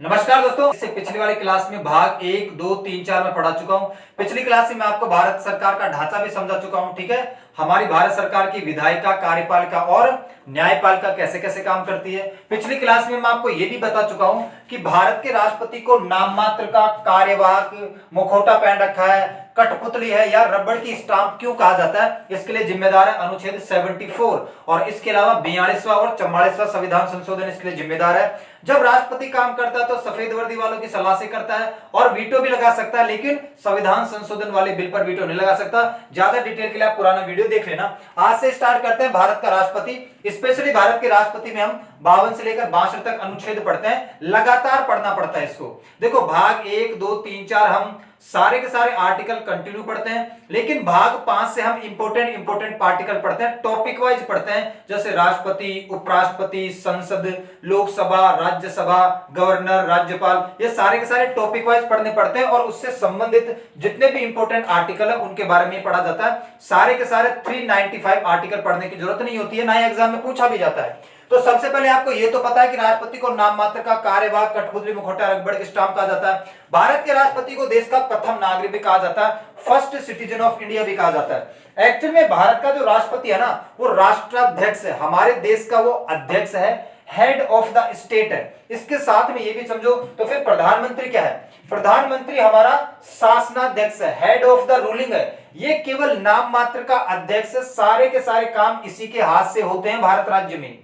नमस्कार दोस्तों, इससे पिछली वाली क्लास में भाग 1, 2, 3, 4 में पढ़ा चुका हूं। पिछली क्लास में मैं आपको भारत सरकार का ढांचा भी समझा चुका हूं। ठीक है, हमारी भारत सरकार की विधायिका, कार्यपालिका और न्यायपालिका कैसे कैसे काम करती है। पिछली क्लास में मैं आपको यह भी बता चुका हूं कि भारत के राष्ट्रपति को नाम मात्र का कार्यवाहक मुखौटा पहन रखा है, कठपुतली है या रबड़ की स्टाम्प क्यों कहा जाता है, इसके लिए जिम्मेदार है अनुच्छेद 74 और इसके अलावा 42वां और 44वां संविधान संशोधन इसके लिए जिम्मेदार है। जब राष्ट्रपति काम करता है तो सफेद वर्दी वालों की सलाह से करता है और वीटो भी लगा सकता है, लेकिन संविधान संशोधन वाले बिल पर वीटो नहीं लगा सकता। ज्यादा डिटेल के लिए आप पुराना वीडियो देख लेना। आज से स्टार्ट करते हैं भारत का राष्ट्रपति। स्पेशली भारत के राष्ट्रपति में हम 52 से लेकर 62 तक अनुच्छेद पढ़ते हैं, लगातार पढ़ना पड़ता है इसको। देखो, भाग 1, 2, 3, 4 हम सारे के सारे आर्टिकल कंटिन्यू पढ़ते हैं, लेकिन भाग 5 से हम इंपोर्टेंट पार्टिकल पढ़ते हैं, टॉपिक वाइज पढ़ते हैं, जैसे राष्ट्रपति, उपराष्ट्रपति, संसद, लोकसभा, राज्यसभा, गवर्नर, राज्यपाल, ये सारे के सारे टॉपिक वाइज पढ़ने पड़ते हैं और उससे संबंधित जितने भी इंपोर्टेंट आर्टिकल है उनके बारे में पढ़ा जाता है। सारे के सारे 395 आर्टिकल पढ़ने की जरूरत नहीं होती है, ना ही एग्जाम में पूछा भी जाता है। तो सबसे पहले आपको यह तो पता है कि राष्ट्रपति को नाम मात्र का कार्यवाहक, कठपुतली, मुखौटा, रबड़ की स्टाम्प कहा जाता है। भारत के राष्ट्रपति को देश का प्रथम नागरिक भी कहा जाता है, फर्स्ट सिटीजन ऑफ इंडिया भी कहा जाता है। एक्चुअल में भारत का जो राष्ट्रपति है ना, वो राष्ट्राध्यक्ष है, हमारे देश का वो अध्यक्ष है, हेड ऑफ द स्टेट है। इसके साथ में ये भी समझो, तो फिर प्रधानमंत्री क्या है? प्रधानमंत्री हमारा शासनाध्यक्ष है, हेड ऑफ द रूलिंग है। ये केवल नाम मात्र का अध्यक्ष है, सारे के सारे काम इसी के हाथ से होते हैं। भारत राज्य में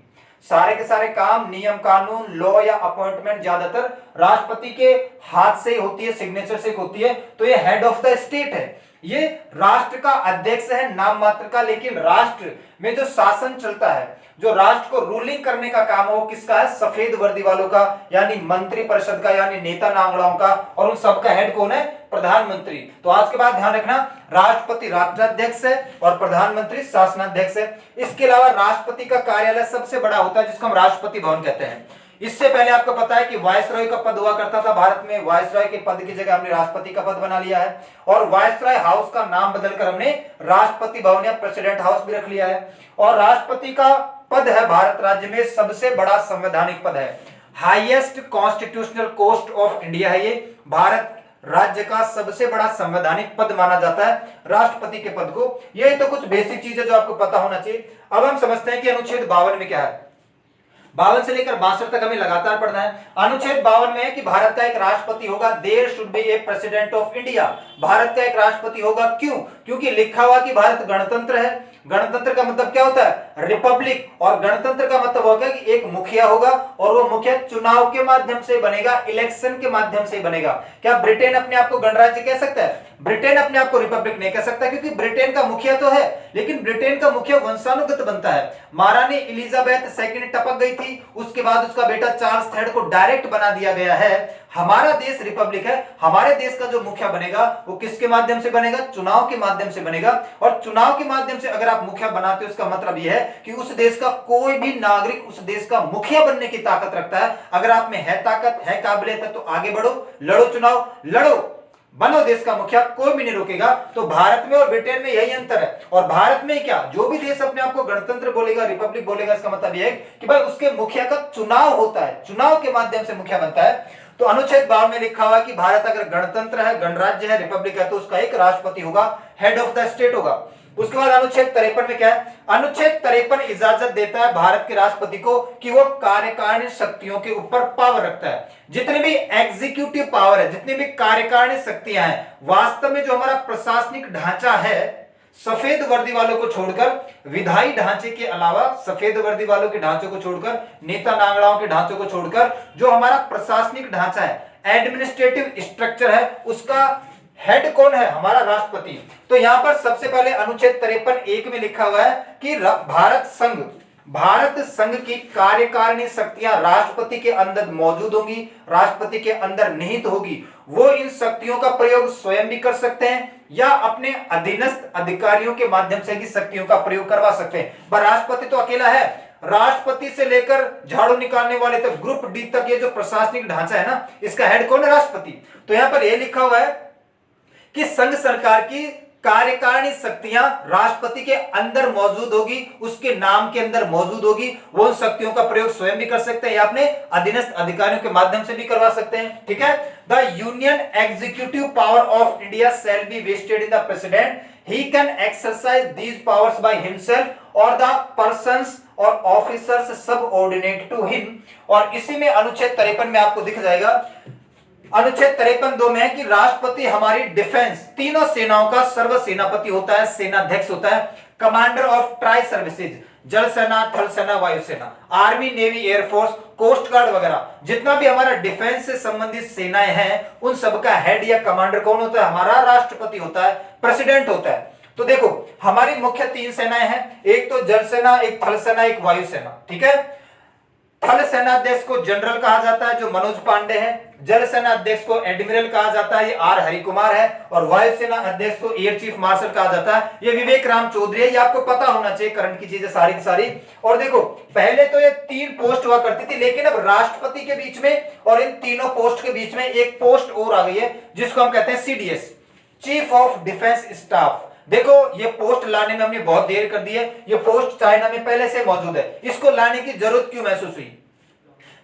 सारे के सारे काम, नियम कानून, लॉ या अपॉइंटमेंट ज्यादातर राष्ट्रपति के हाथ से ही होती है, सिग्नेचर से होती है। तो ये हेड ऑफ द स्टेट है, ये राष्ट्र का अध्यक्ष है नाम मात्र का, लेकिन राष्ट्र में जो शासन चलता है, जो राष्ट्र को रूलिंग करने का काम है, वो किसका है? सफेद वर्दी वालों का, यानी मंत्री परिषद का, यानी नेता नांगड़ाओं का। और उन सबका हेड कौन है? प्रधानमंत्री। तो आज के बाद ध्यान रखना, राष्ट्रपति राष्ट्राध्यक्ष है और प्रधानमंत्री शासनाध्यक्ष है। इसके अलावा राष्ट्रपति का कार्यालय सबसे बड़ा होता है, जिसको हम राष्ट्रपति भवन कहते हैं। इससे पहले आपको पता है कि वायसरॉय का पद हुआ करता था भारत में। वायसरॉय के पद की जगह हमने राष्ट्रपति का पद बना लिया है और वायसरॉय हाउस का नाम बदलकर हमने राष्ट्रपति भवन या प्रेसिडेंट हाउस भी रख लिया है। और राष्ट्रपति का पद है भारत राज्य में सबसे बड़ा संवैधानिक पद है, highest constitutional post of India है। ये भारत राज्य का सबसे बड़ा संवैधानिक पद माना जाता है राष्ट्रपति के पद को। यही तो कुछ बेसिक चीजें जो आपको पता होना चाहिए। अब हम समझते हैं कि अनुच्छेद 52 में क्या है। 52 से लेकर 62 तक हमें लगातार पढ़ना है। अनुच्छेद 52 में है कि भारत का एक राष्ट्रपति होगा, there should be a president of India. Bharat का एक राष्ट्रपति होगा, क्यों? क्योंकि लिखा हुआ कि भारत गणतंत्र है। गणतंत्र का मतलब क्या होता है? रिपब्लिक। और गणतंत्र का मतलब होगा कि एक मुखिया होगा और वो मुखिया चुनाव के माध्यम से बनेगा, इलेक्शन के माध्यम से बनेगा। क्या ब्रिटेन अपने आप को गणराज्य कह सकता है? ब्रिटेन अपने आप को रिपब्लिक नहीं कह सकता, क्योंकि ब्रिटेन का मुखिया तो है, लेकिन ब्रिटेन का मुखिया वंशानुगत बनता है। महारानी एलिजाबेथ सेकंड टपक गई थी, उसके बाद उसका बेटा चार्ल्स थर्ड को डायरेक्ट बना दिया गया है। हमारा देश रिपब्लिक है, हमारे देश का जो मुखिया बनेगा वो किसके माध्यम से बनेगा? चुनाव के माध्यम से बनेगा। और चुनाव के माध्यम से अगर आप मुखिया बनाते हो, इसका मतलब यह है कि उस देश का कोई भी नागरिक उस देश का मुखिया बनने की ताकत रखता है। अगर आप में है ताकत, है काबिलियत है, तो आगे बढ़ो, लड़ो, चुनाव लड़ो, बनो देश का मुखिया, कोई भी नहीं रोकेगा। तो भारत में और ब्रिटेन में यही अंतर है। और भारत में क्या, जो भी देश अपने आप को गणतंत्र बोलेगा, रिपब्लिक बोलेगा, इसका मतलब यह है कि भाई उसके मुखिया का चुनाव होता है, चुनाव के माध्यम से मुखिया बनता है। तो अनुच्छेद 52 में लिखा हुआ है कि भारत अगर गणतंत्र है, गणराज्य है, रिपब्लिक है, तो उसका एक राष्ट्रपति होगा, हेड ऑफ द स्टेट होगा। उसके बाद अनुच्छेद 53 में क्या है? अनुच्छेद 53 इजाजत देता है भारत के राष्ट्रपति को कि वो कार्यकारिणी शक्तियों के ऊपर पावर रखता है। जितनी भी एग्जीक्यूटिव पावर है, जितनी भी कार्यकारिणी शक्तियां हैं, वास्तव में जो हमारा प्रशासनिक ढांचा है, सफेद वर्दी वालों को छोड़कर, विधायी ढांचे के अलावा सफेद वर्दी वालों के ढांचों को छोड़कर, नेता नांगड़ाओं के ढांचों को छोड़कर, जो हमारा प्रशासनिक ढांचा है, एडमिनिस्ट्रेटिव स्ट्रक्चर है, उसका हेड कौन है? हमारा राष्ट्रपति। तो यहां पर सबसे पहले अनुच्छेद 53(1) में लिखा हुआ है कि भारत संघ की कार्यकारिणी शक्तियां राष्ट्रपति के अंदर मौजूद होंगी, राष्ट्रपति के अंदर निहित होगी। वो इन शक्तियों का प्रयोग स्वयं भी कर सकते हैं या अपने अधीनस्थ अधिकारियों के माध्यम से भी शक्तियों का प्रयोग करवा सकते हैं। पर राष्ट्रपति तो अकेला है। राष्ट्रपति से लेकर झाड़ू निकालने वाले तक, ग्रुप डी तक, ये जो प्रशासनिक ढांचा है ना, इसका हेड कौन है? राष्ट्रपति। तो यहां पर यह लिखा हुआ है कि संघ सरकार की कार्यकारिणी शक्तियां राष्ट्रपति के अंदर मौजूद होगी, उसके नाम के अंदर मौजूद होगी। वो उन शक्तियों का प्रयोग स्वयं भी कर सकते हैं या अपने अधीनस्थ अधिकारियों के माध्यम से भी करवा सकते हैं। ठीक है, the union executive power of India shall be vested in the president, he can exercise these powers by himself और द पर्सन्स और ऑफिसर्स सबऑर्डिनेट टू हिम। और इसी में अनुच्छेद 53 में आपको दिख जाएगा, अनुच्छेद 53(2) में है कि राष्ट्रपति हमारी डिफेंस तीनों सेनाओं का सर्व सेनापति होता है, सेनाध्यक्ष होता है, कमांडर ऑफ ट्राई सर्विसेज, जल सेना, थल सेना, वायुसेना, army, navy, air force, coast guard वगैरह, जितना भी हमारा डिफेंस से संबंधित सेनाएं हैं उन सबका हेड या कमांडर कौन होता है? हमारा राष्ट्रपति होता है, प्रेसिडेंट होता है। तो देखो हमारी मुख्य 3 सेनाएं हैं, एक तो जल सेना, एक थल सेना, एक वायुसेना। ठीक है, थल सेनाध्यक्ष को जनरल कहा जाता है जो मनोज पांडे है, जल सेना अध्यक्ष को एडमिरल कहा जाता है, ये आर हरिकुमार है, और वायुसेना अध्यक्ष को एयर चीफ मार्शल कहा जाता है, ये विवेक राम चौधरी है। ये आपको पता होना चाहिए, करंट की चीजें सारी की सारी। और देखो पहले तो ये 3 पोस्ट हुआ करती थी, लेकिन अब राष्ट्रपति के बीच में और इन तीनों पोस्ट के बीच में एक पोस्ट और आ गई है जिसको हम कहते हैं CDS, chief of defence staff. देखो ये पोस्ट लाने में हमने बहुत देर कर दी है, ये पोस्ट चाइना में पहले से मौजूद है, इसको लाने की जरूरत क्यों महसूस हुई?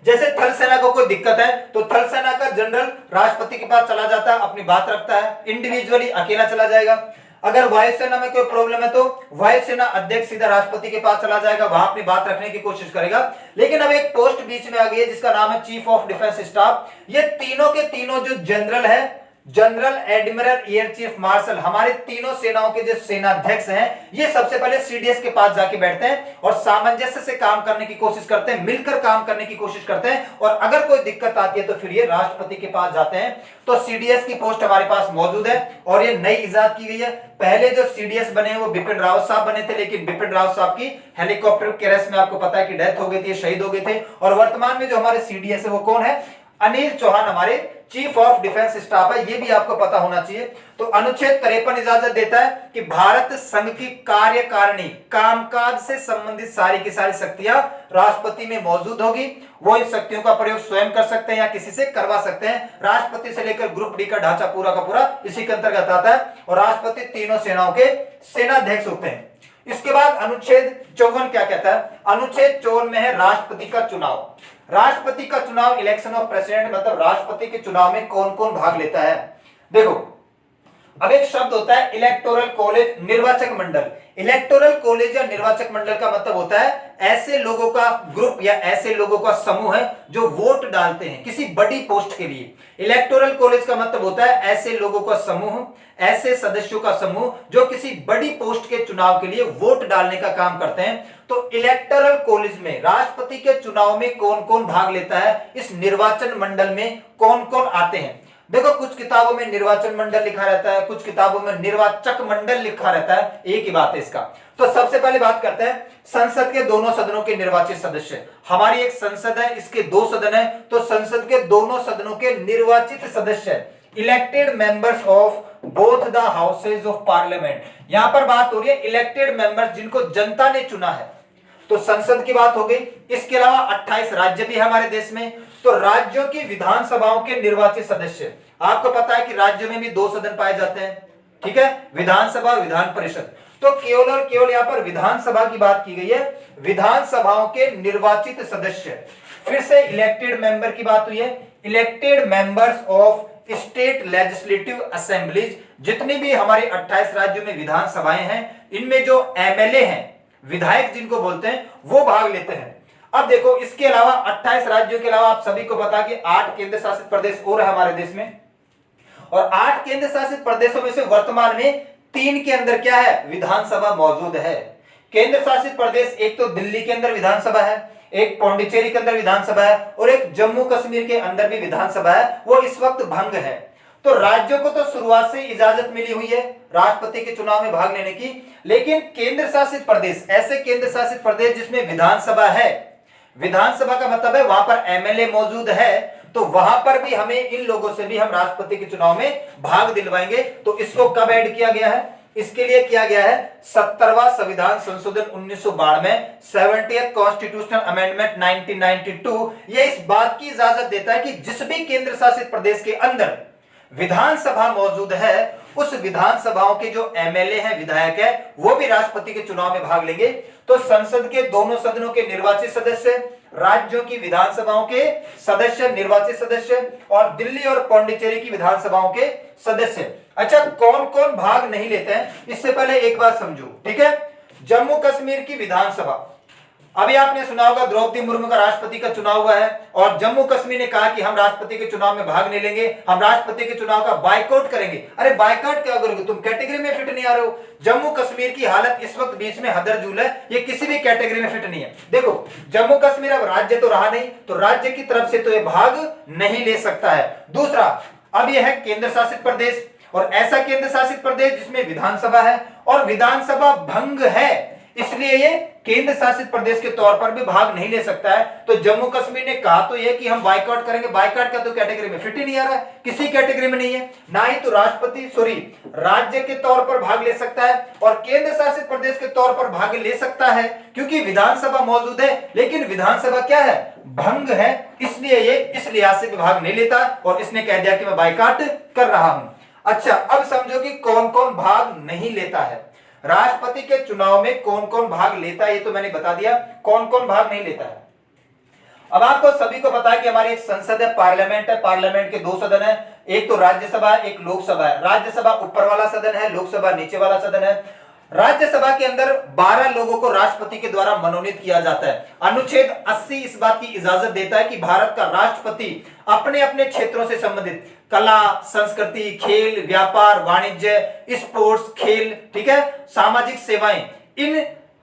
जैसे थल सेना को कोई दिक्कत है तो थल सेना का जनरल राष्ट्रपति के पास चला जाता है, अपनी बात रखता है, इंडिविजुअली अकेला चला जाएगा। अगर वायुसेना में कोई प्रॉब्लम है तो वायुसेना अध्यक्ष सीधा राष्ट्रपति के पास चला जाएगा, वहां अपनी बात रखने की कोशिश करेगा। लेकिन अब एक पोस्ट बीच में आ गई है जिसका नाम है चीफ ऑफ डिफेंस स्टाफ। ये तीनों के तीनों जो जनरल है, general, admiral, air chief marshal, हमारे तीनों सेनाओं के जो सेनाध्यक्ष हैं, ये सबसे पहले सीडीएस के पास जाके बैठते हैं और सामंजस्य से काम करने की कोशिश करते हैं, मिलकर काम करने की कोशिश करते हैं। और अगर कोई दिक्कत आती है तो फिर ये राष्ट्रपति के पास जाते हैं। तो सीडीएस की पोस्ट हमारे पास मौजूद है और ये नई इजाद की गई है। पहले जो सीडीएस बने वो बिपिन रावत साहब बने थे, लेकिन बिपिन रावत साहब की हेलीकॉप्टर क्रैश में आपको पता है कि डेथ हो गई थी, शहीद हो गए थे। और वर्तमान में जो हमारे सीडीएस है वो कौन है? अनिल चौहान हमारे चीफ ऑफ डिफेंस स्टाफ है, ये भी आपको पता होना चाहिए। तो अनुच्छेद 53 इजाजत देता है कि भारत संघ की कार्यकारिणी, कामकाज से संबंधित सारी की सारी शक्तियां राष्ट्रपति में मौजूद होगी। वो इन शक्तियों का प्रयोग स्वयं कर सकते हैं या किसी से करवा सकते हैं। राष्ट्रपति से लेकर ग्रुप डी का ढांचा पूरा का पूरा इसी के अंतर्गत आता है और राष्ट्रपति तीनों सेनाओं के सेनाध्यक्ष होते हैं। इसके बाद अनुच्छेद 54 क्या कहता है? अनुच्छेद 54 में है राष्ट्रपति का चुनाव। राष्ट्रपति का चुनाव, इलेक्शन ऑफ प्रेसिडेंट, मतलब राष्ट्रपति के चुनाव में कौन कौन भाग लेता है। देखो अब एक शब्द होता है इलेक्टोरल कॉलेज, निर्वाचक मंडल। इलेक्टोरल कॉलेज या निर्वाचक मंडल का मतलब होता है ऐसे लोगों का ग्रुप या ऐसे लोगों का समूह है जो वोट डालते हैं किसी बड़ी पोस्ट के लिए। इलेक्टोरल कॉलेज का मतलब होता है ऐसे लोगों का समूह, ऐसे सदस्यों का समूह जो किसी बड़ी पोस्ट के चुनाव के लिए वोट डालने का काम करते हैं। तो इलेक्टोरल कॉलेज में राष्ट्रपति के चुनाव में कौन कौन भाग लेता है, इस निर्वाचन मंडल में कौन कौन आते हैं। देखो कुछ किताबों में निर्वाचन मंडल लिखा रहता है, कुछ किताबों में निर्वाचक मंडल लिखा रहता है, एक ही बात है इसका। तो सबसे पहले बात करते हैं संसद के दोनों सदनों के निर्वाचित सदस्य। हमारी एक संसद है, इसके 2 सदन है, तो संसद के दोनों सदनों के निर्वाचित सदस्य, elected members of both the houses of parliament. यहां पर बात हो रही है इलेक्टेड मेंबर्स जिनको जनता ने चुना है, तो संसद की बात हो गई। इसके अलावा 28 राज्य भी हमारे देश में, तो राज्यों की विधानसभाओं के निर्वाचित सदस्य। आपको पता है कि राज्यों में भी 2 सदन पाए जाते हैं, ठीक है, विधानसभा और विधान परिषद। तो केवल और केवल यहां पर विधानसभा की बात की गई है, विधानसभाओं के निर्वाचित सदस्य। फिर से इलेक्टेड मेंबर की बात हुई है, elected members of state legislative assemblies. जितनी भी हमारे 28 राज्यों में विधानसभाएं हैं, इनमें जो एमएलए हैं, विधायक जिनको बोलते हैं, वो भाग लेते हैं। अब देखो इसके अलावा 28 राज्यों के अलावा आप सभी को पता कि 8 केंद्र शासित प्रदेश और है हमारे देश में, और 8 केंद्र शासित प्रदेशों में से वर्तमान में 3 के अंदर क्या है, विधानसभा मौजूद है। केंद्र शासित प्रदेश एक तो दिल्ली के अंदर विधानसभा है, एक पौंडीचेरी के अंदर विधानसभा है, और एक जम्मू कश्मीर के अंदर भी विधानसभा है, वो इस वक्त भंग है। तो राज्यों को तो शुरुआत से इजाजत मिली हुई है राष्ट्रपति के चुनाव में भाग लेने की, लेकिन केंद्र शासित प्रदेश, ऐसे केंद्र शासित प्रदेश जिसमें विधानसभा है, विधानसभा का मतलब है वहां पर एमएलए मौजूद है, तो वहां पर भी हमें इन लोगों से भी हम राष्ट्रपति के चुनाव में भाग दिलवाएंगे। तो इसको कब ऐड किया गया है? इसके लिए किया गया है 70वां संविधान संशोधन 1992, 70th कॉन्स्टिट्यूशनल अमेंडमेंट 1992। यह इस बात की इजाजत देता है कि जिस भी केंद्र शासित प्रदेश के अंदर विधानसभा मौजूद है, उस विधानसभाओं के जो एमएलए हैं, विधायक है, वो भी राष्ट्रपति के चुनाव में भाग लेंगे। तो संसद के दोनों सदनों के निर्वाचित सदस्य, राज्यों की विधानसभाओं के सदस्य, निर्वाचित सदस्य, और दिल्ली और पौंडीचेरी की विधानसभाओं के सदस्य। अच्छा, कौन कौन भाग नहीं लेते हैं, इससे पहले एक बात समझो, ठीक है। जम्मू कश्मीर की विधानसभा, अभी आपने सुना होगा द्रौपदी मुर्मू का राष्ट्रपति का चुनाव हुआ है और जम्मू कश्मीर ने कहा कि हम राष्ट्रपति के चुनाव में भाग नहीं लेंगे, हम राष्ट्रपति के चुनाव का बायकॉट करेंगे। अरे बायकॉट क्या करोगे, तुम कैटेगरी में फिट नहीं आ रहे हो। जम्मू कश्मीर की हालत इस वक्त बीच में हदरजूल है, ये किसी भी कैटेगरी में फिट नहीं है। देखो, जम्मू कश्मीर अब राज्य तो रहा नहीं, तो राज्य की तरफ से तो ये भाग नहीं ले सकता है। दूसरा, अब यह है केंद्र शासित प्रदेश, और ऐसा केंद्र शासित प्रदेश जिसमें विधानसभा है और विधानसभा भंग है, इसलिए ये केंद्र शासित प्रदेश के तौर पर भी भाग नहीं ले सकता है। तो जम्मू कश्मीर ने कहा तो ये कि हम बायकॉट करेंगे, बायकॉट का तो कैटेगरी में फिट ही नहीं आ रहा है, किसी कैटेगरी में नहीं है, ना ही तो राज्य के तौर पर भाग ले सकता है और केंद्र शासित प्रदेश के तौर पर भाग ले सकता है, क्योंकि विधानसभा मौजूद है, लेकिन विधानसभा क्या है, भंग है, इसलिए ये इस लिहाज से भाग नहीं लेता और इसने कह दिया कि मैं बायकॉट कर रहा हूं। अच्छा, अब समझो कि कौन कौन भाग नहीं लेता है राष्ट्रपति के चुनाव में, कौन कौन भाग लेता है, ये तो मैंने बता दिया कौन कौन भाग नहीं लेता है। अब आपको सभी को पता है कि हमारी एक संसद है, पार्लियामेंट है, पार्लियामेंट के दो सदन है, एक तो राज्यसभा है, एक लोकसभा है। राज्यसभा ऊपर वाला सदन है, लोकसभा नीचे वाला सदन है। राज्यसभा के अंदर 12 लोगों को राष्ट्रपति के द्वारा मनोनीत किया जाता है। अनुच्छेद 80 इस बात की इजाजत देता है कि भारत का राष्ट्रपति अपने अपने क्षेत्रों से संबंधित कला, संस्कृति, खेल, व्यापार, वाणिज्य, स्पोर्ट्स, खेल, ठीक है, सामाजिक सेवाएं, इन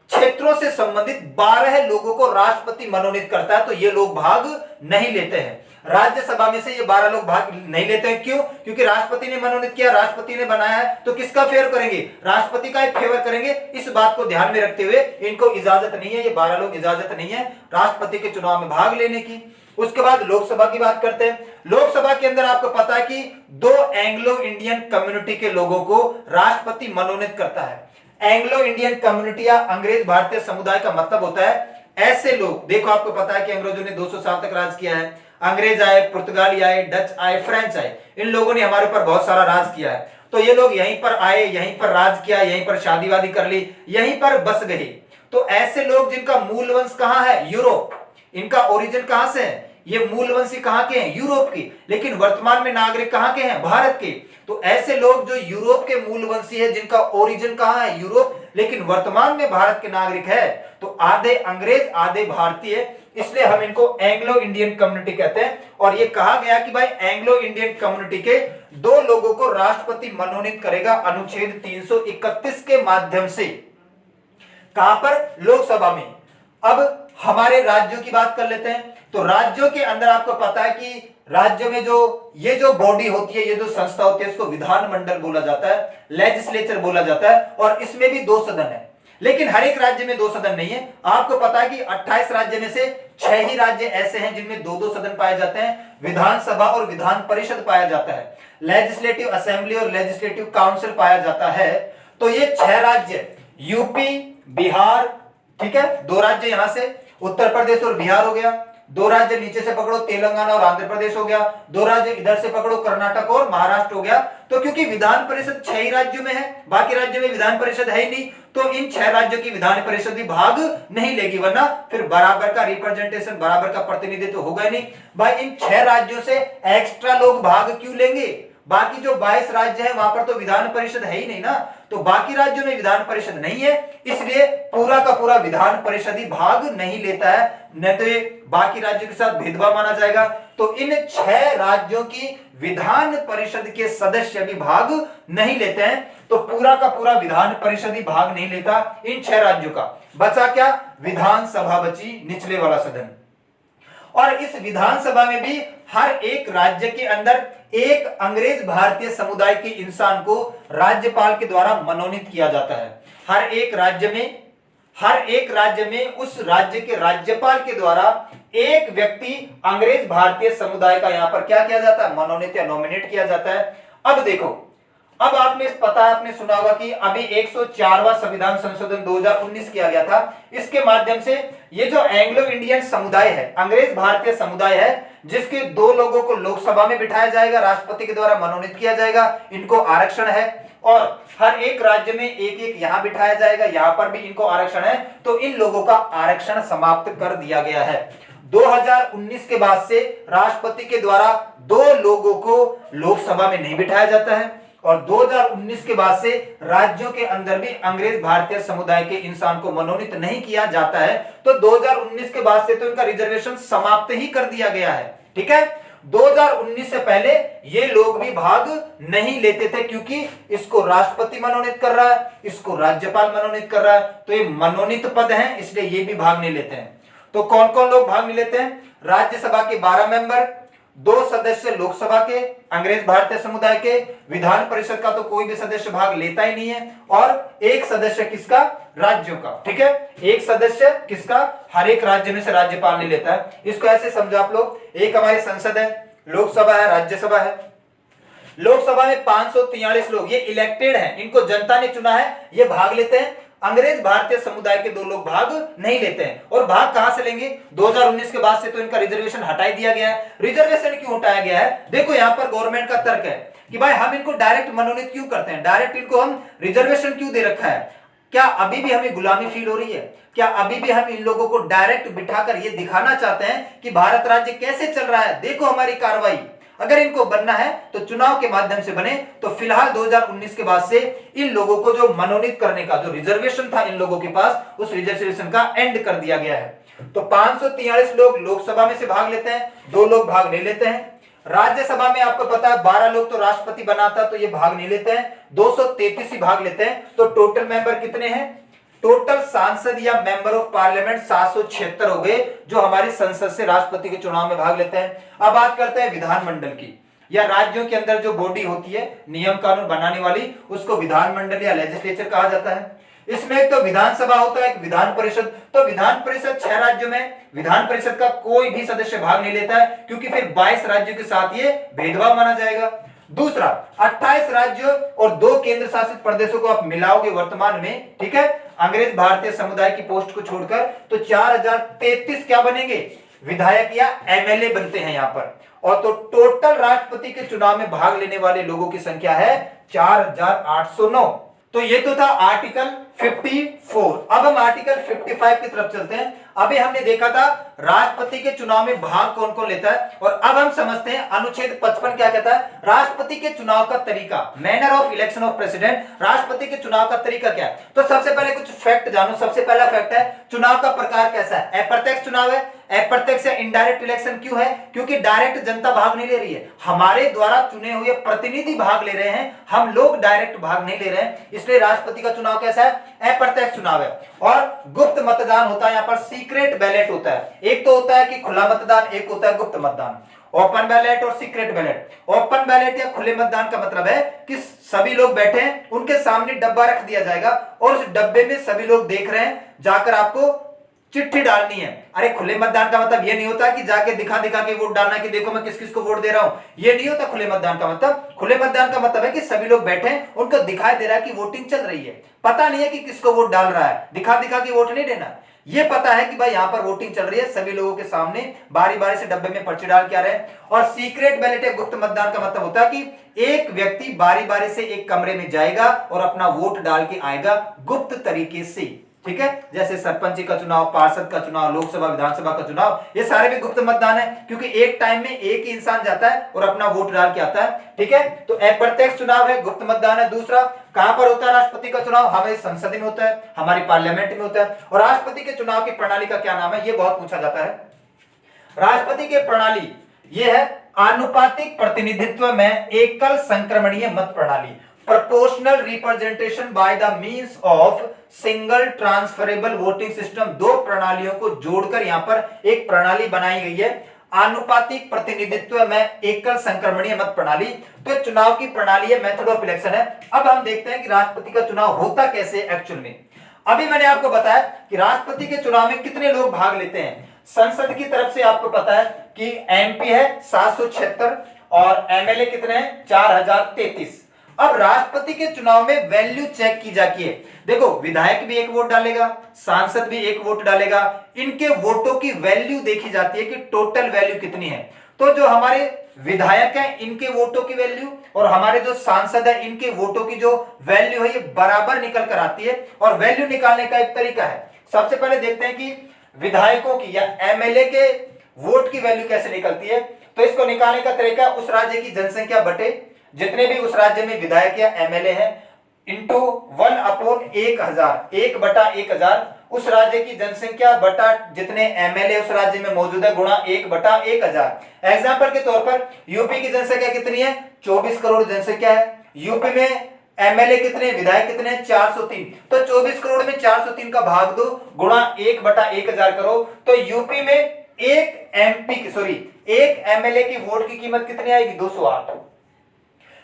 क्षेत्रों से संबंधित 12 लोगों को राष्ट्रपति मनोनीत करता है। तो ये लोग भाग नहीं लेते हैं। राज्यसभा में से ये 12 लोग भाग नहीं लेते हैं। क्यों? क्योंकि राष्ट्रपति ने मनोनीत किया, राष्ट्रपति ने बनाया है, तो किसका फेवर करेंगे, राष्ट्रपति का फेवर करेंगे। इस बात को ध्यान में रखते हुए इनको इजाजत नहीं है, ये 12 लोग इजाजत नहीं है राष्ट्रपति के चुनाव में भाग लेने की। उसके बाद लोकसभा की बात करते हैं। लोकसभा के अंदर आपको पता है कि 2 एंग्लो इंडियन कम्युनिटी के लोगों को राष्ट्रपति मनोनीत करता है। एंग्लो इंडियन कम्युनिटी या अंग्रेज भारतीय समुदाय का मतलब होता है ऐसे लोग, देखो आपको पता है कि अंग्रेजों ने 200 साल तक राज किया है। अंग्रेज आए, पुर्तगाली आए, डच आए, फ्रेंच आए, इन लोगों ने हमारे ऊपर बहुत सारा राज किया है। तो ये लोग यहीं पर आए, यहीं पर राज किया, यहीं पर शादी वादी कर ली, यहीं पर बस गए। तो ऐसे लोग जिनका मूल वंश कहां है, यूरोप, इनका ओरिजिन कहां से है, ये मूल वंशी कहां के हैं, यूरोप के, लेकिन वर्तमान में नागरिक कहां के हैं, भारत के। तो ऐसे लोग जो यूरोप के मूल वंशी है, जिनका ओरिजिन कहां है, यूरोप, लेकिन वर्तमान में भारत के नागरिक है, तो आधे अंग्रेज आधे भारतीय, इसलिए हम इनको एंग्लो इंडियन कम्युनिटी कहते हैं। और ये कहा गया कि भाई एंग्लो इंडियन कम्युनिटी के 2 लोगों को राष्ट्रपति मनोनीत करेगा अनुच्छेद 331 के माध्यम से। कहां पर, लोकसभा में। अब हमारे राज्यों की बात कर लेते हैं। तो राज्यों के अंदर आपको पता है कि राज्य में ये जो बॉडी होती है, ये जो संस्था होती है, इसको विधानमंडल बोला जाता है, लेजिस्लेचर बोला जाता है, और इसमें भी 2 सदन है। लेकिन हर एक राज्य में 2 सदन नहीं है। आपको पता है कि 28 राज्य में से 6 ही राज्य ऐसे हैं जिनमें 2-2 सदन पाए जाते हैं, विधानसभा और विधान परिषद पाया जाता है, लेजिस्लेटिव असेंबली और लेजिस्लेटिव काउंसिल पाया जाता है। तो ये 6 राज्य, यूपी, बिहार, ठीक है, 2 राज्य यहां से, उत्तर प्रदेश और बिहार हो गया, 2 राज्य नीचे से पकड़ो, तेलंगाना और आंध्र प्रदेश हो गया, 2 राज्य इधर से पकड़ो, कर्नाटक और महाराष्ट्र हो गया। तो क्योंकि विधान परिषद 6 ही राज्यों में है, बाकी राज्यों में विधान परिषद है ही नहीं, तो इन 6 राज्यों की विधान परिषद भी भाग नहीं लेगी, वरना फिर बराबर का रिप्रेजेंटेशन, बराबर का प्रतिनिधित्व होगा ही नहीं। भाई इन 6 राज्यों से एक्स्ट्रा लोग भाग क्यों लेंगे, बाकी जो 22 राज्य है वहां पर तो विधान परिषद है ही नहीं ना, तो बाकी राज्यों में विधान परिषद नहीं है, इसलिए पूरा का पूरा विधान परिषद ही भाग नहीं लेता है, नहीं तो ये बाकी राज्यों के साथ भेदभाव माना जाएगा। तो इन 6 राज्यों की विधान परिषद के सदस्य भी भाग नहीं लेते हैं, तो पूरा का पूरा विधान परिषद ही भाग नहीं लेता इन 6 राज्यों का। बचा क्या, विधानसभा बची, निचले वाला सदन। और इस विधानसभा में भी हर एक राज्य के अंदर एक अंग्रेज भारतीय समुदाय के इंसान को राज्यपाल के द्वारा मनोनीत किया जाता है। हर एक राज्य में उस राज्य के राज्यपाल के द्वारा एक व्यक्ति अंग्रेज भारतीय समुदाय का यहां पर क्या किया जाता है, मनोनीत या नॉमिनेट किया जाता है। अब देखो, अब आपने पता है, आपने सुना होगा कि अभी 104वां संविधान संशोधन 2019 किया गया था। इसके माध्यम से ये जो एंग्लो इंडियन समुदाय है, अंग्रेज भारतीय समुदाय है, जिसके 2 लोगों को लोकसभा में बिठाया जाएगा, राष्ट्रपति के द्वारा मनोनीत किया जाएगा, इनको आरक्षण है, और हर एक राज्य में एक एक यहां बिठाया जाएगा, यहां पर भी इनको आरक्षण है। तो इन लोगों का आरक्षण समाप्त कर दिया गया है। 2019 के बाद से राष्ट्रपति के द्वारा 2 लोगों को लोकसभा में नहीं बिठाया जाता है, और 2019 के बाद से राज्यों के अंदर भी अंग्रेज भारतीय समुदाय के इंसान को मनोनीत नहीं किया जाता है। तो 2019 के बाद से तो इनका रिजर्वेशन समाप्त ही कर दिया गया है। ठीक है, 2019 से पहले ये लोग भी भाग नहीं लेते थे, क्योंकि इसको राष्ट्रपति मनोनीत कर रहा है, इसको राज्यपाल मनोनीत कर रहा है, तो ये मनोनीत पद हैं, इसलिए ये भी भाग नहीं लेते हैं। तो कौन कौन लोग भाग नहीं लेते हैं? राज्यसभा के 12 मेंबर, 2 सदस्य लोकसभा के अंग्रेज भारतीय समुदाय के, विधान परिषद का तो कोई भी सदस्य भाग लेता ही नहीं है, और 1 सदस्य किसका? राज्यों का। ठीक है, 1 सदस्य किसका? हर एक राज्य में से राज्यपाल नहीं लेता है। इसको ऐसे समझो आप लोग, एक हमारी संसद है, लोकसभा है, राज्यसभा है। लोकसभा में 543 लोग ये इलेक्टेड हैं, इनको जनता ने चुना है, ये भाग लेते हैं। अंग्रेज भारतीय समुदाय के 2 लोग भाग नहीं लेते हैं। और भाग कहां से लेंगे? 2019 के बाद से तो इनका रिजर्वेशन हटा ही दिया गया है। रिजर्वेशन क्यों हटाया गया है? देखो यहां पर गवर्नमेंट का तर्क है कि भाई हम इनको डायरेक्ट मनोनीत क्यों करते हैं, डायरेक्ट इनको हम रिजर्वेशन क्यों दे रखा है? क्या अभी भी हमें गुलामी फील हो रही है? क्या अभी भी हम इन लोगों को डायरेक्ट बिठाकर ये दिखाना चाहते हैं कि भारत राज्य कैसे चल रहा है, देखो हमारी कार्रवाई? अगर इनको बनना है तो चुनाव के माध्यम से बने। तो फिलहाल 2019 के बाद से इन लोगों को जो मनोनीत करने का जो रिजर्वेशन था इन लोगों के पास, उस रिजर्वेशन का एंड कर दिया गया है। तो 543 लोग लोकसभा में से भाग लेते हैं, 2 लोग भाग नहीं लेते हैं। राज्यसभा में आपको पता है 12 लोग तो राष्ट्रपति बनाता है, तो ये भाग नहीं लेते हैं, 233 ही भाग लेते हैं। तो टोटल मेंबर कितने हैं? टोटल सांसद या मेंबर ऑफ पार्लियामेंट 776 हो गए, जो हमारी संसद से राष्ट्रपति के चुनाव में भाग लेते हैं। अब बात करते हैं विधानमंडल की, या राज्यों के अंदर जो बॉडी होती है नियम कानून बनाने वाली, उसको विधानमंडल या लेजिस्लेचर कहा जाता है। इसमें एक तो विधानसभा होता है, एक विधान परिषद। तो विधान परिषद 6 राज्यों में, विधान परिषद का कोई भी सदस्य भाग नहीं लेता है, क्योंकि फिर 22 राज्यों के साथ ये भेदभाव माना जाएगा। दूसरा, 28 राज्यों और 2 केंद्र शासित प्रदेशों को आप मिलाओगे वर्तमान में, ठीक है, अंग्रेज भारतीय समुदाय की पोस्ट को छोड़कर, तो 4033 क्या बनेंगे? विधायक या एमएलए बनते हैं यहां पर। और तो टोटल राष्ट्रपति के चुनाव में भाग लेने वाले लोगों की संख्या है 4809। तो ये तो था आर्टिकल 54। अब हम आर्टिकल 55 की तरफ चलते हैं। अभी हमने देखा था राष्ट्रपति के चुनाव में भाग कौन कौन लेता है, और अब हम समझते हैं अनुच्छेद 55 क्या कहता है। राष्ट्रपति के चुनाव का तरीका, manner of election of president, राष्ट्रपति के चुनाव का तरीका क्या है। तो सबसे पहले कुछ फैक्ट जानो। सबसे पहला फैक्ट है चुनाव का प्रकार कैसा है। अप्रत्यक्ष चुनाव है। अप्रत्यक्ष या इनडायरेक्ट इलेक्शन क्यों है? क्योंकि डायरेक्ट जनता भाग नहीं ले रही है, हमारे द्वारा चुने हुए प्रतिनिधि भाग ले रहे हैं, हम लोग डायरेक्ट भाग नहीं ले रहे हैं, इसलिए राष्ट्रपति का चुनाव कैसा है? अप्रत्यक्ष चुनाव है। और गुप्त मतदान होता है, यहाँ पर सीक्रेट बैलेट होता है। एक तो होता है कि खुला मतदान, एक होता है गुप्त मतदान। ओपन बैलेट और सीक्रेट बैलेट। ओपन बैलेट या खुले मतदान का मतलब है कि सभी लोग बैठे हैं, उनके सामने डब्बा रख दिया जाएगा और उस डब्बे में सभी लोग देख रहे हैं, जाकर आपको चिट्ठी डालनी है। अरे खुले मतदान का मतलब ये नहीं होता कि जाके दिखा दिखा के वोट डालना कि देखो मैं किस किस को वोट दे रहा हूं, ये नहीं होता खुले मतदान का मतलब। खुले मतदान का मतलब है कि सभी लोग बैठे हैं, उनको दिखाई दे रहा है कि वोटिंग चल रही है, पता नहीं है कि किसको वोट डाल रहा है, दिखा दिखा के वोट नहीं देना, ये पता है कि भाई यहां पर वोटिंग चल रही है, सभी लोगों के सामने बारी बारी से डब्बे में पर्ची डाल के आ रहे हैं। और सीक्रेट बैलेट या गुप्त मतदान का मतलब होता है कि एक व्यक्ति बारी बारी से एक कमरे में जाएगा और अपना वोट डाल के आएगा गुप्त तरीके से, ठीक है। जैसे सरपंच का चुनाव, पार्षद का चुनाव, लोकसभा विधानसभा का चुनाव, ये सारे भी गुप्त मतदान है, क्योंकि एक टाइम में एक ही इंसान जाता है और अपना वोट डाल के आता है, ठीक है। तो अप्रत्यक्ष चुनाव है, गुप्त मतदान है। दूसरा, कहां पर होता है राष्ट्रपति का चुनाव? हमारी संसद में होता है, हमारी पार्लियामेंट में होता है। और राष्ट्रपति के चुनाव की प्रणाली का क्या नाम है, ये बहुत पूछा जाता है। राष्ट्रपति की प्रणाली ये है आनुपातिक प्रतिनिधित्व में एकल संक्रमणीय मत प्रणाली, proportional representation by the means of single transferable voting system. 2 प्रणालियों को जोड़कर यहां पर एक प्रणाली बनाई गई है, आनुपातिक प्रतिनिधित्व में एकल संक्रमणीय मत प्रणाली। तो चुनाव की प्रणाली है, मेथड ऑफ इलेक्शन है। अब हम देखते हैं कि राष्ट्रपति का चुनाव होता कैसे एक्चुअल में। अभी मैंने आपको बताया कि राष्ट्रपति के चुनाव में कितने लोग भाग लेते हैं। संसद की तरफ से आपको पता है कि एमपी है 776 और एमएलए कितने हैं 4033। अब राष्ट्रपति के चुनाव में वैल्यू चेक की जाती है। देखो, विधायक भी एक वोट डालेगा, सांसद भी एक वोट डालेगा, इनके वोटों की वैल्यू देखी जाती है कि टोटल वैल्यू कितनी है। तो जो हमारे विधायक हैं इनके वोटों की वैल्यू और हमारे जो सांसद है इनके वोटों की जो वैल्यू है ये बराबर निकल कर आती है। और वैल्यू निकालने का एक तरीका है, सबसे पहले देखते हैं कि विधायकों की या एमएलए के वोट की वैल्यू कैसे निकलती है। तो इसको निकालने का तरीका उस राज्य की जनसंख्या बटे जितने भी उस राज्य में विधायक या एमएलए हैं इंटू 1/1000, 1/1000 उस राज्य की जनसंख्या बटा जितने एमएलए उस राज्य में मौजूद है गुणा 1/1000। एग्जांपल के तौर पर यूपी की जनसंख्या कितनी है, 24 करोड़ जनसंख्या है। यूपी में एमएलए कितने, विधायक कितने, 403। तो 24 करोड़ में 403 का भाग दो गुणा 1/1000 करो तो यूपी में एक एमएलए की वोट की कीमत कितनी आएगी, 208।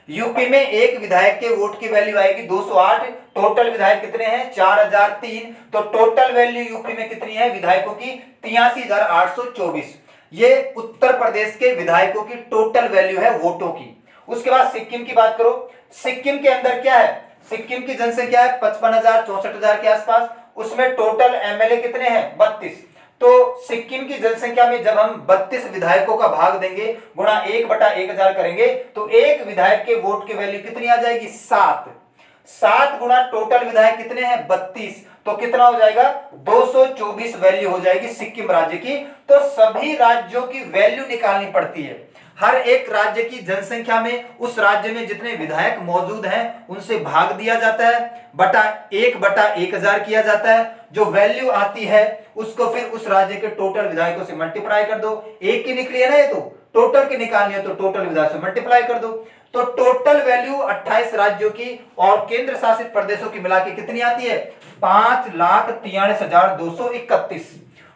यूपी में एक विधायक के वोट की वैल्यू आएगी 208। टोटल विधायक कितने हैं, 4003। तो टोटल वैल्यू यूपी में कितनी है विधायकों की, 83,824। ये उत्तर प्रदेश के विधायकों की टोटल वैल्यू है वोटों की। उसके बाद सिक्किम की बात करो, सिक्किम के अंदर क्या है, सिक्किम की जनसंख्या है 55,000 64,000 के आसपास। उसमें टोटल एमएलए कितने हैं, 32। तो सिक्किम की जनसंख्या में जब हम 32 विधायकों का भाग देंगे गुणा 1/1000 करेंगे तो एक विधायक के वोट की वैल्यू कितनी आ जाएगी, 7 गुणा टोटल विधायक कितने हैं, 32। तो कितना हो जाएगा, 224 वैल्यू हो जाएगी सिक्किम राज्य की। तो सभी राज्यों की वैल्यू निकालनी पड़ती है। हर एक राज्य की जनसंख्या में उस राज्य में जितने विधायक मौजूद हैं उनसे भाग दिया जाता है, बटा 1/1000 किया जाता है। जो वैल्यू आती है उसको फिर उस राज्य के टोटल विधायकों से मल्टीप्लाई कर दो। एक की निकली है ना, ये तो टोटल की निकालनी है तो टोटल विधायक से मल्टीप्लाई कर दो। तो टोटल वैल्यू 28 राज्यों की और केंद्र शासित प्रदेशों की मिला के कितनी आती है, 5,43,231।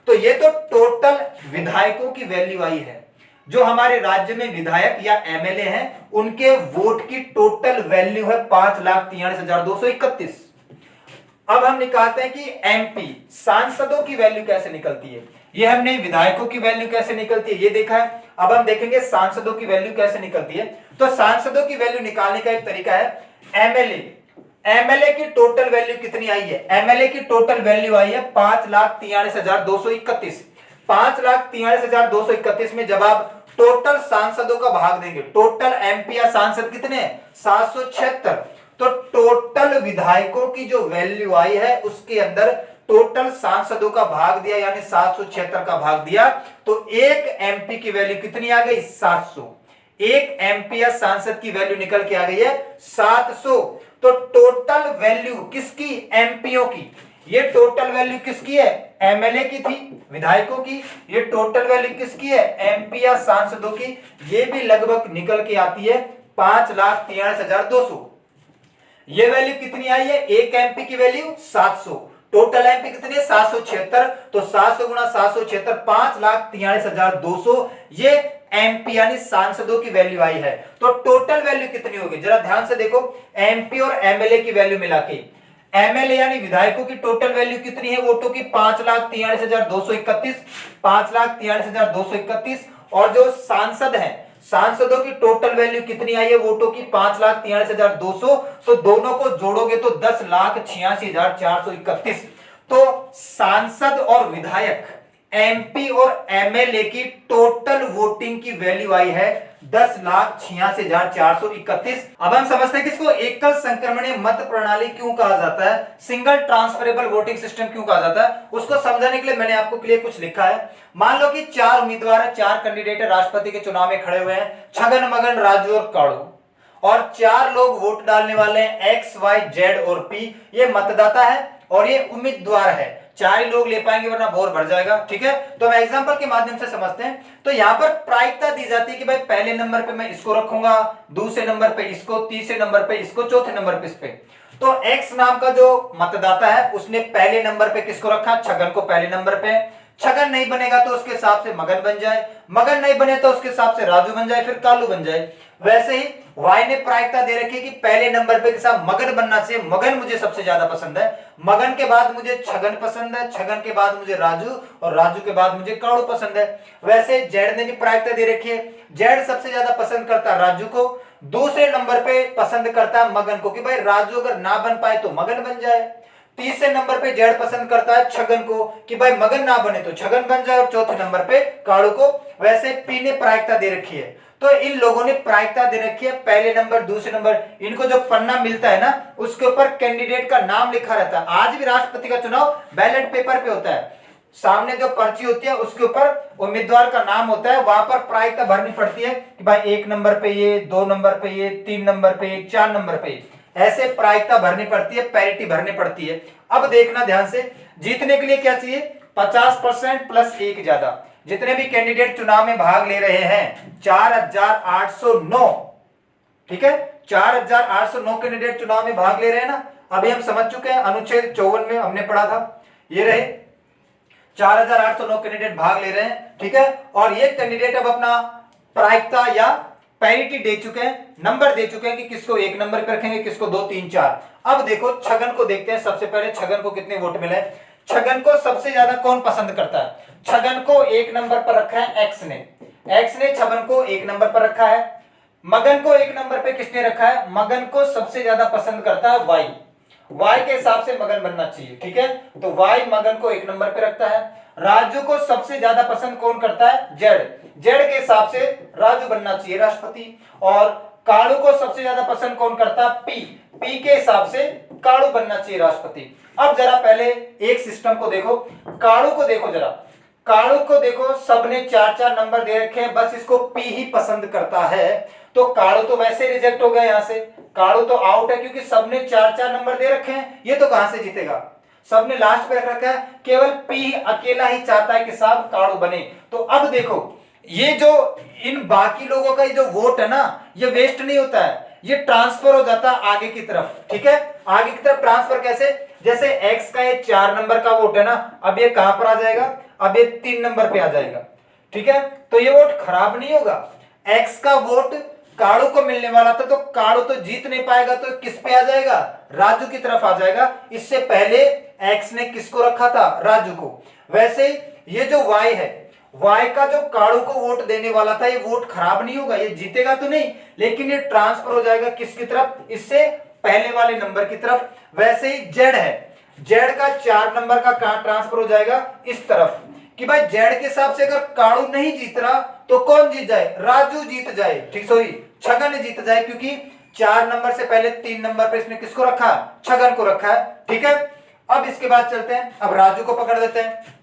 तो ये तो टोटल विधायकों की वैल्यू आई है। जो हमारे राज्य में विधायक या एमएलए हैं उनके वोट की टोटल वैल्यू है 5,43,231। अब हम निकालते हैं कि एमपी सांसदों की वैल्यू कैसे निकलती है। ये हमने विधायकों की वैल्यू कैसे निकलती है ये देखा है। अब हम देखेंगे सांसदों की वैल्यू कैसे निकलती है। तो सांसदों की वैल्यू निकालने का एक तरीका है, एमएलए की टोटल वैल्यू कितनी आई है, एमएलए की टोटल वैल्यू आई है 5,43,231। 5,43,231 में जब आप टोटल सांसदों का भाग देंगे, टोटल एमपी या सांसद कितने, 776। तो टोटल विधायकों की जो वैल्यू आई है उसके अंदर टोटल सांसदों का भाग दिया यानी 776 का भाग दिया तो एक एमपी की वैल्यू कितनी आ गई, 700। एक एमपी या सांसद की वैल्यू निकल के आ गई है 700। तो टोटल वैल्यू किसकी, एमपीओ की। ये टोटल वैल्यू किसकी है, एमएलए की थी, विधायकों की। ये टोटल वैल्यू किसकी है, एमपी या सांसदों की। ये भी लगभग निकल के आती है 5,43,200। ये वैल्यू कितनी आई है, एक एमपी की वैल्यू 700, टोटल एमपी कितने 776। तो 700 गुणा 776 5,43,200 ये एमपी यानी सांसदों की वैल्यू आई है। तो टोटल वैल्यू कितनी होगी जरा ध्यान से देखो, एमपी और एमएलए की वैल्यू मिला के एमएलए यानी विधायकों की टोटल वैल्यू कितनी है वोटों की, 5,43,231, 5,43,231। और जो सांसद हैं सांसदों की टोटल वैल्यू कितनी आई है वोटों की, 5,43,200। तो दोनों को जोड़ोगे तो 10,86,431। तो सांसद और विधायक एमपी और एमएलए की टोटल वोटिंग की वैल्यू आई है 10,86,431। अब हम समझते हैं कि इसको एकल संक्रमणीय मत प्रणाली क्यों कहा जाता है, सिंगल ट्रांसफरेबल वोटिंग सिस्टम क्यों कहा जाता है। उसको समझाने के लिए मैंने आपको के लिए कुछ लिखा है। मान लो कि 4 उम्मीदवार है, 4 कैंडिडेट राष्ट्रपति के चुनाव में खड़े हुए हैं, छगन मगन राजू और काड़ू, और 4 लोग वोट डालने वाले हैं एक्स वाई जेड और पी। ये मतदाता है और ये उम्मीदवार है, 4 ही लोग ले पाएंगे वरना बोर भर जाएगा। ठीक है, तो हम एग्जांपल के माध्यम से समझते हैं। तो यहां पर प्रायिकता दी जाती है कि भाई पहले नंबर पे मैं इसको रखूंगा, दूसरे नंबर पे इसको, तीसरे नंबर पे इसको, चौथे नंबर पे इस पे। तो एक्स नाम का जो मतदाता है उसने पहले नंबर पे किसको रखा, छगन को पहले नंबर पे। छगन नहीं बनेगा तो उसके हिसाब से मगन बन जाए, मगन नहीं बने तो उसके हिसाब से राजू बन जाए, फिर कालू बन जाए। वैसे ही वाई ने प्रायिकता दे रखी है कि पहले नंबर पे किसा मगन बनना चाहिए, मगन मुझे सबसे ज्यादा पसंद है, मगन के बाद मुझे छगन पसंद है, छगन के बाद मुझे राजू और राजू के बाद मुझे काड़ू पसंद है। वैसे जेड ने भी प्रायिकता दे रखी है, जेड सबसे ज्यादा पसंद करता है राजू को, दूसरे नंबर पे पसंद करता है मगन को कि भाई राजू अगर ना बन पाए तो मगन बन जाए। तीसरे नंबर पे जेड पसंद करता है छगन को कि भाई मगन ना बने तो छगन बन जाए, और चौथे नंबर पे काड़ू को। वैसे पी ने प्रायिकता दे रखी है, तो इन लोगों ने प्रायिकता दे रखी है पहले नंबर दूसरे नंबर, इनको जो पन्ना मिलता है ना उसके ऊपर कैंडिडेट का नाम लिखा रहता है। आज भी राष्ट्रपति का चुनाव बैलेट पेपर पे होता है, सामने जो पर्ची होती है उसके ऊपर उम्मीदवार का नाम होता है, वहां पर प्रायिकता भरनी पड़ती है कि भाई 1 नंबर पे ये, 2 नंबर पे ये, 3 नंबर पे ये, 4 नंबर पे ये, ऐसे प्रायिकता भरनी पड़ती है, पैरिटी भरनी पड़ती है। अब देखना ध्यान से, जीतने के लिए क्या चाहिए, 50% प्लस 1 ज्यादा। जितने भी कैंडिडेट चुनाव में भाग ले रहे हैं 4809, ठीक है, 4809 कैंडिडेट चुनाव में भाग ले रहे हैं ना। अभी हम समझ चुके हैं, अनुच्छेद 54 में हमने पढ़ा था, ये रहे 4809 कैंडिडेट भाग ले रहे हैं, ठीक है। और ये कैंडिडेट अब अपना प्रायिकता या पैरिटी दे चुके हैं, नंबर दे चुके हैं कि किसको 1 नंबर पे रखेंगे, किसको 2, 3, 4। अब देखो छगन को देखते हैं, सबसे पहले छगन को कितने वोट मिले। छगन को सबसे ज्यादा कौन पसंद करता है, छगन को 1 नंबर पर रखा है एक्स ने छगन को 1 नंबर पर रखा है। मगन को 1 नंबर पे किसने रखा है, मगन को सबसे ज्यादा पसंद करता है वाई के हिसाब से मगन बनना चाहिए, ठीक है, तो वाई मगन को 1 नंबर पे रखता है। राजू को सबसे ज्यादा पसंद कौन करता है, जेड के हिसाब से राजू बनना चाहिए राष्ट्रपति। और काड़ू को सबसे ज्यादा पसंद कौन करता है, पी के हिसाब से काड़ू बनना चाहिए राष्ट्रपति। अब जरा पहले एक सिस्टम को देखो, काड़ू को देखो जरा, काड़ू को देखो, सबने 4-4 नंबर दे रखे हैं, बस इसको पी ही पसंद करता है, तो काड़ू तो वैसे रिजेक्ट हो गया, यहां से काड़ू तो आउट है क्योंकि सबने 4-4 नंबर दे रखे हैं, ये तो कहां से जीतेगा, सबने लास्ट पे रख रखा है, केवल पी अकेला ही चाहता है कि साहब काड़ू बने। तो अब देखो ये जो इन बाकी लोगों का जो वोट है ना, ये वेस्ट नहीं होता है, ये ट्रांसफर हो जाता है आगे की तरफ, ठीक है, आगे की तरफ ट्रांसफर कैसे, जैसे एक्स का ये 4 नंबर का वोट है ना, अब ये कहां पर आ जाएगा, अब ये 3 नंबर पे आ जाएगा, ठीक है, तो ये वोट खराब नहीं होगा। एक्स का वोट काड़ू को मिलने वाला था, तो काड़ू तो जीत नहीं पाएगा, तो किस पे आ जाएगा, राजू की तरफ आ जाएगा। इससे पहले एक्स ने किसको रखा था, राजू को। वैसे ये जो वाई है, वाई का जो काड़ू को वोट देने वाला था, ये वोट खराब नहीं होगा, ये जीतेगा तो नहीं, लेकिन ये ट्रांसफर हो जाएगा किसकी तरफ, इससे पहले वाले नंबर की तरफ। वैसे ही जेड है, जेड का 4 नंबर का कहां ट्रांसफर हो जाएगा, इस तरफ, कि भाई जेड के हिसाब से अगर काड़ू नहीं जीत रहा तो कौन जीत जाए, राजू जीत जाए, ठीक, सॉरी छगन जीत जाए, क्योंकि 4 नंबर से पहले 3 नंबर पे इसने किसको रखा, छगन को रखा है, ठीक है। अब इसके बाद चलते हैं, अब राजू को पकड़ देते हैं।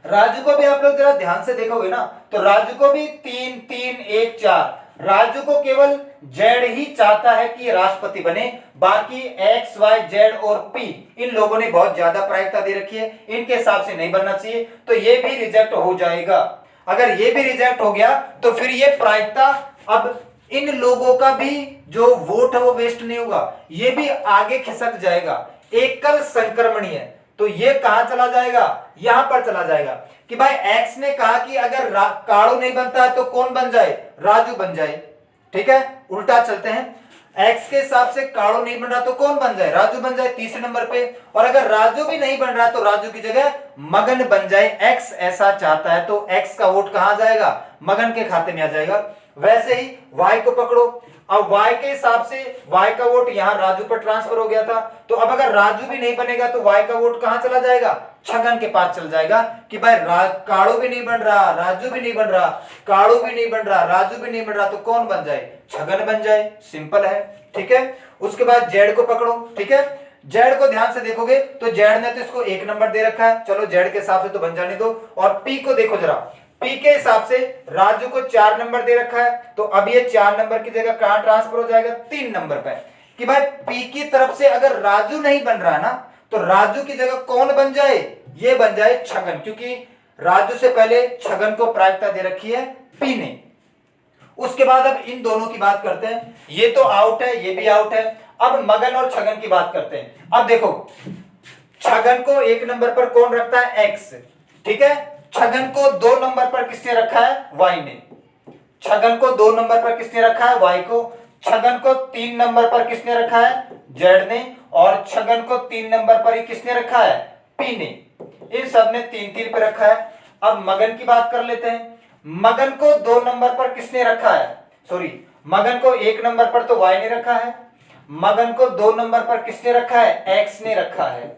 राजू को भी आप लोग जरा ध्यान से देखोगे ना, तो राजू को भी 3, 3, 1, 4, राजू को केवल जेड ही चाहता है कि राष्ट्रपति बने, बाकी एक्स, वाई, जेड और पी इन लोगों ने बहुत ज्यादा प्रायिकता दे रखी है, इनके हिसाब से नहीं बनना चाहिए, तो ये भी रिजेक्ट हो जाएगा। अगर ये भी रिजेक्ट हो गया तो फिर ये प्रायिकता, अब इन लोगों का भी जो वोट है वो वेस्ट नहीं होगा, ये भी आगे खिसक जाएगा, एकल संक्रमणीय है, तो ये कहां चला जाएगा, यहां पर चला जाएगा कि भाई एक्स ने कहा कि अगर काड़ू नहीं बनता है तो कौन बन जाए, राजू बन जाए, ठीक है। उल्टा चलते हैं, एक्स के हिसाब से काड़ू नहीं बन रहा तो कौन बन जाए, राजू बन जाए तीसरे नंबर पे, और अगर राजू भी नहीं बन रहा तो राजू की जगह मगन बन जाए, एक्स ऐसा चाहता है, तो एक्स का वोट कहां जाएगा, मगन के खाते में आ जाएगा। वैसे ही वाई को पकड़ो, अब वाई के हिसाब से वाई का वोट यहां राजू पर ट्रांसफर हो गया था, तो अब अगर राजू भी नहीं बनेगा तो वाई का वोट कहां चला जाएगा, छगन के पास चल जाएगा कि भाई काड़ू भी नहीं बन रहा, राजू भी नहीं बन रहा, काड़ू भी नहीं बन रहा, राजू भी नहीं बन रहा, तो कौन बन जाए, छगन बन जाए, सिंपल है, ठीक है। उसके बाद जेड को पकड़ो, ठीक है, जेड को ध्यान से देखोगे तो जेड ने तो इसको 1 नंबर दे रखा है, चलो जेड के हिसाब से तो बन जाने दो। और पी को देखो जरा, पी के हिसाब से राजू को 4 नंबर दे रखा है, तो अब ये 4 नंबर की जगह कहां ट्रांसफर हो जाएगा, 3 नंबर पे, कि भाई पी की तरफ से अगर राजू नहीं बन रहा ना, तो राजू की जगह कौन बन जाए, ये बन जाए छगन, क्योंकि राजू से पहले छगन को प्रायिकता दे रखी है पी ने। उसके बाद अब इन दोनों की बात करते हैं, ये तो आउट है, ये भी आउट है। अब मगन और छगन की बात करते हैं। अब देखो छगन को 1 नंबर पर कौन रखता है, एक्स, ठीक है, छगन को 2 नंबर पर किसने रखा है, वाई ने, छगन को 2 नंबर पर किसने रखा है, वाई को, छगन को 3 नंबर पर किसने रखा है, जेड ने, और छगन को 3 नंबर पर ही किसने रखा है, पी ने, इन सब ने 3-3 पे रखा है। अब मगन की बात कर लेते हैं, मगन को 2 नंबर पर किसने रखा है, सॉरी मगन को 1 नंबर पर तो y ने रखा है, मगन को 2 नंबर पर किसने रखा है, x ने रखा है,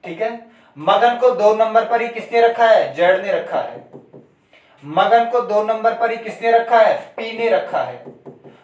ठीक है। मगन को 2 नंबर पर ही किसने रखा है, z ने रखा है। मगन को 2 नंबर पर ही किसने रखा है, p ने रखा है।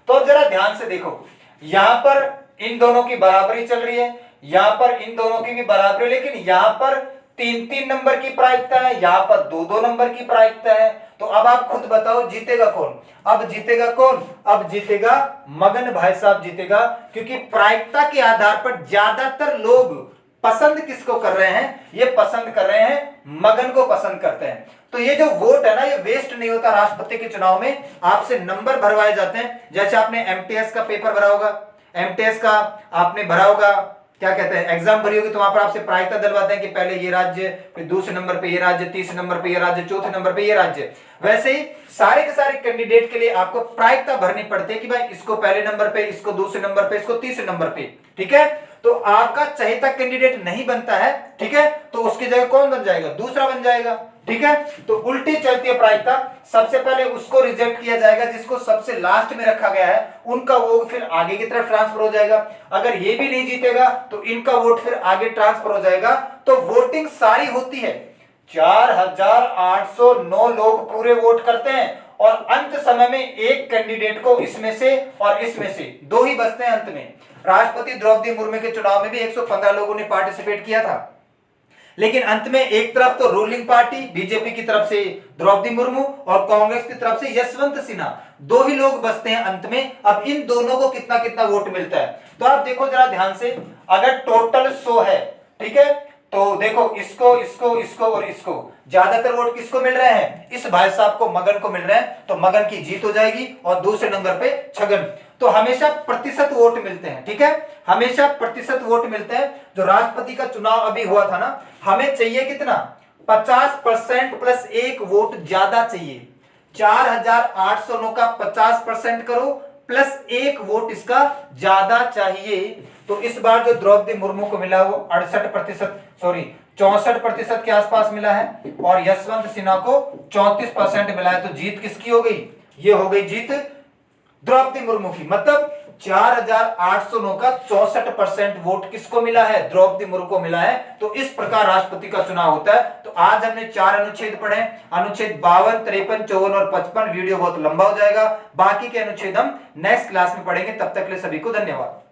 तो जरा ध्यान से देखो, यहां पर इन दोनों की बराबरी चल रही है, यहां पर इन दोनों की भी बराबरी, लेकिन यहां पर 3-3 नंबर की प्रायिकता है, यहां पर 2-2 नंबर की प्रायिकता है। तो अब आप खुद बताओ जीतेगा कौन, अब जीतेगा कौन, अब जीतेगा मगन भाई साहब जीतेगा, क्योंकि प्रायिकता के आधार पर ज्यादातर लोग पसंद किसको कर रहे हैं, ये पसंद कर रहे हैं मगन को पसंद करते हैं। तो ये जो वोट है ना, ये वेस्ट नहीं होता। राष्ट्रपति के चुनाव में आपसे नंबर भरवाए जाते हैं, जैसे आपने एमटीएस का पेपर भरा होगा, एमटीएस का आपने भरा होगा, क्या कहते हैं, एग्जाम भरी होगी, तो वहां पर आपसे प्रायिकता दिलवाते हैं कि पहले ये राज्य, फिर दूसरे नंबर पे ये राज्य, तीसरे नंबर पे ये राज्य, चौथे नंबर पे ये राज्य। वैसे ही सारे के सारे कैंडिडेट के लिए आपको प्रायिकता भरनी पड़ती है कि भाई इसको पहले नंबर पे, इसको दूसरे नंबर पे, इसको तीसरे नंबर पे, ठीक है। तो आपका चहेता कैंडिडेट नहीं बनता है, ठीक है, तो उसकी जगह कौन बन जाएगा, दूसरा बन जाएगा, ठीक है। तो उल्टी चलती है प्रायिकता, सबसे पहले उसको रिजेक्ट किया जाएगा जिसको सबसे लास्ट में रखा गया है, उनका वोट फिर आगे की तरफ ट्रांसफर हो जाएगा। अगर ये भी नहीं जीतेगा तो इनका वोट फिर आगे ट्रांसफर हो जाएगा। तो वोटिंग सारी होती है, 4809 लोग पूरे वोट करते हैं, और अंत समय में एक कैंडिडेट को इसमें से और इसमें से 2 ही बचते हैं अंत में। राष्ट्रपति द्रौपदी मुर्मू के चुनाव में भी 115 लोगों ने पार्टिसिपेट किया था, लेकिन अंत में एक तरफ तो रूलिंग पार्टी बीजेपी की तरफ से द्रौपदी मुर्मू और कांग्रेस की तरफ से यशवंत सिन्हा, 2 ही लोग बचते हैं अंत में। अब इन दोनों को कितना कितना वोट मिलता है, तो आप देखो जरा ध्यान से, अगर टोटल 100 है, ठीक है, तो देखो इसको, इसको, इसको और इसको, ज्यादातर वोट किसको मिल रहे हैं, इस भाई साहब को, मगन को मिल रहे हैं, तो मगन की जीत हो जाएगी, और दूसरे नंबर पे छगन। तो हमेशा प्रतिशत वोट मिलते हैं, ठीक है, हमेशा प्रतिशत वोट मिलते हैं। जो राष्ट्रपति का चुनाव अभी हुआ था ना, हमें चाहिए कितना, 50% प्लस 1 वोट ज्यादा चाहिए। 4809 का 50% करो प्लस 1 वोट इसका ज्यादा चाहिए। तो इस बार जो द्रौपदी मुर्मू को मिला वो 68%, सॉरी 64% के आसपास मिला है, और यशवंत सिन्हा को 34% मिला है। तो जीत किसकी हो गई, ये हो गई जीत द्रौपदी मुर्मू की। मतलब 4809 का 64% वोट किसको मिला है, द्रौपदी मुर्मू को मिला है। तो इस प्रकार राष्ट्रपति का चुनाव होता है। तो आज हमने 4 अनुच्छेद पढ़े, अनुच्छेद 52, 53, 54 और 55। वीडियो बहुत लंबा हो जाएगा, बाकी के अनुच्छेद हम नेक्स्ट क्लास में पढ़ेंगे। तब तक के लिए सभी को धन्यवाद।